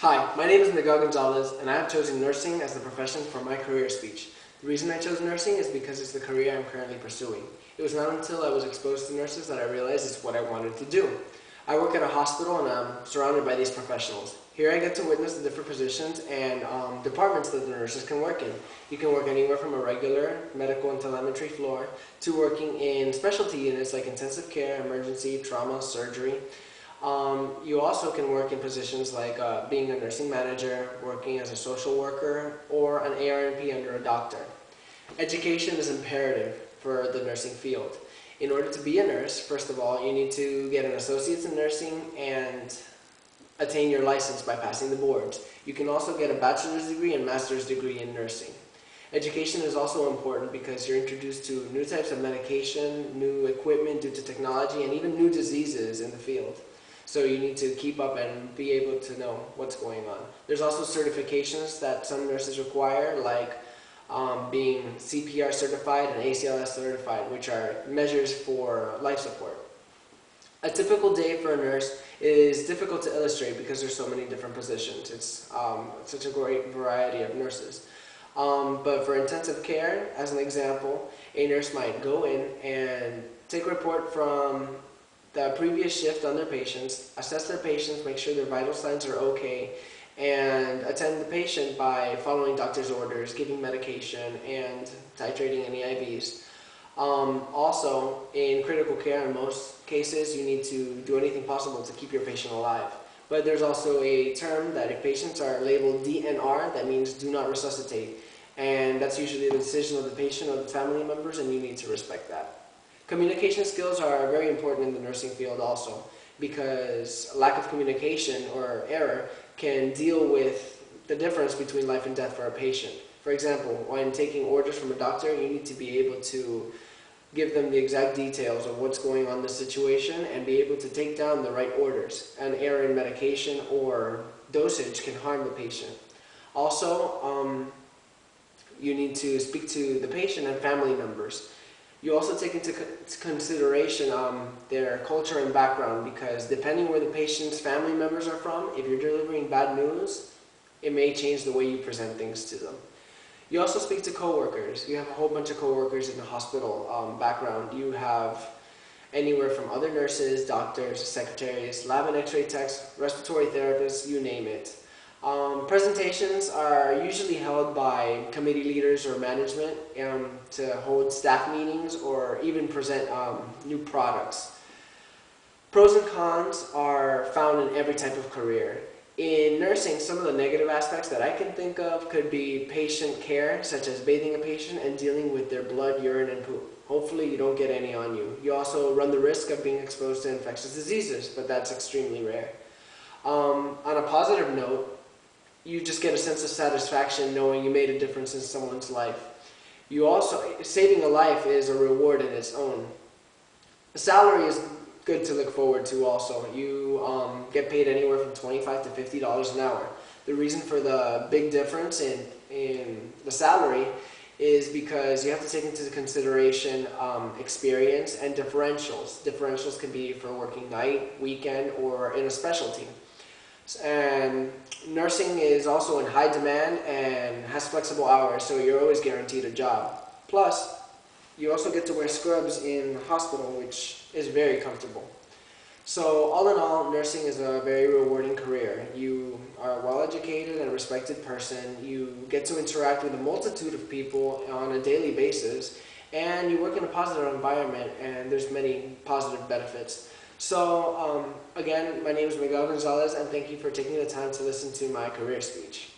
Hi, my name is M.Gonzalez, and I have chosen nursing as the profession for my career speech. The reason I chose nursing is because it's the career I'm currently pursuing. It was not until I was exposed to nurses that I realized it's what I wanted to do. I work at a hospital and I'm surrounded by these professionals. Here I get to witness the different positions and departments that the nurses can work in. You can work anywhere from a regular medical and telemetry floor to working in specialty units like intensive care, emergency, trauma, surgery. You also can work in positions like being a nursing manager, working as a social worker, or an ARNP under a doctor. Education is imperative for the nursing field. In order to be a nurse, first of all, you need to get an associate's in nursing and attain your license by passing the boards. You can also get a bachelor's degree and master's degree in nursing. Education is also important because you're introduced to new types of medication, new equipment due to technology, and even new diseases in the field. So you need to keep up and be able to know what's going on. There's also certifications that some nurses require, like being CPR certified and ACLS certified, which are measures for life support. A typical day for a nurse is difficult to illustrate because there's so many different positions. It's such a great variety of nurses. But for intensive care, as an example, a nurse might go in and take a report from the previous shift on their patients, assess their patients, make sure their vital signs are okay, and attend the patient by following doctor's orders, giving medication, and titrating any IVs. Also, in critical care, in most cases, you need to do anything possible to keep your patient alive. But there's also a term that if patients are labeled DNR, that means do not resuscitate. And that's usually the decision of the patient or the family members, and you need to respect that. Communication skills are very important in the nursing field also, because lack of communication or error can deal with the difference between life and death for a patient. For example, when taking orders from a doctor, you need to be able to give them the exact details of what's going on in the situation and be able to take down the right orders. An error in medication or dosage can harm the patient. Also, you need to speak to the patient and family members. You also take into consideration their culture and background, because depending where the patient's family members are from, if you're delivering bad news, it may change the way you present things to them. You also speak to coworkers. You have a whole bunch of coworkers in the hospital background. You have anywhere from other nurses, doctors, secretaries, lab and x-ray techs, respiratory therapists, you name it. Presentations are usually held by committee leaders or management to hold staff meetings or even present new products. Pros and cons are found in every type of career. In nursing, some of the negative aspects that I can think of could be patient care, such as bathing a patient and dealing with their blood, urine, and poop. Hopefully you don't get any on you. You also run the risk of being exposed to infectious diseases, but that's extremely rare. On a positive note, you just get a sense of satisfaction knowing you made a difference in someone's life. You also, saving a life is a reward in its own. The salary is good to look forward to also. You get paid anywhere from $25 to $50 an hour. The reason for the big difference in the salary is because you have to take into consideration experience and differentials. Differentials can be for working night, weekend, or in a specialty. And nursing is also in high demand and has flexible hours, so you're always guaranteed a job. Plus, you also get to wear scrubs in the hospital, which is very comfortable. So all in all, nursing is a very rewarding career. You are a well-educated and respected person. You get to interact with a multitude of people on a daily basis, and you work in a positive environment, and there's many positive benefits. So, again, my name is M.Gonzalez, and thank you for taking the time to listen to my career speech.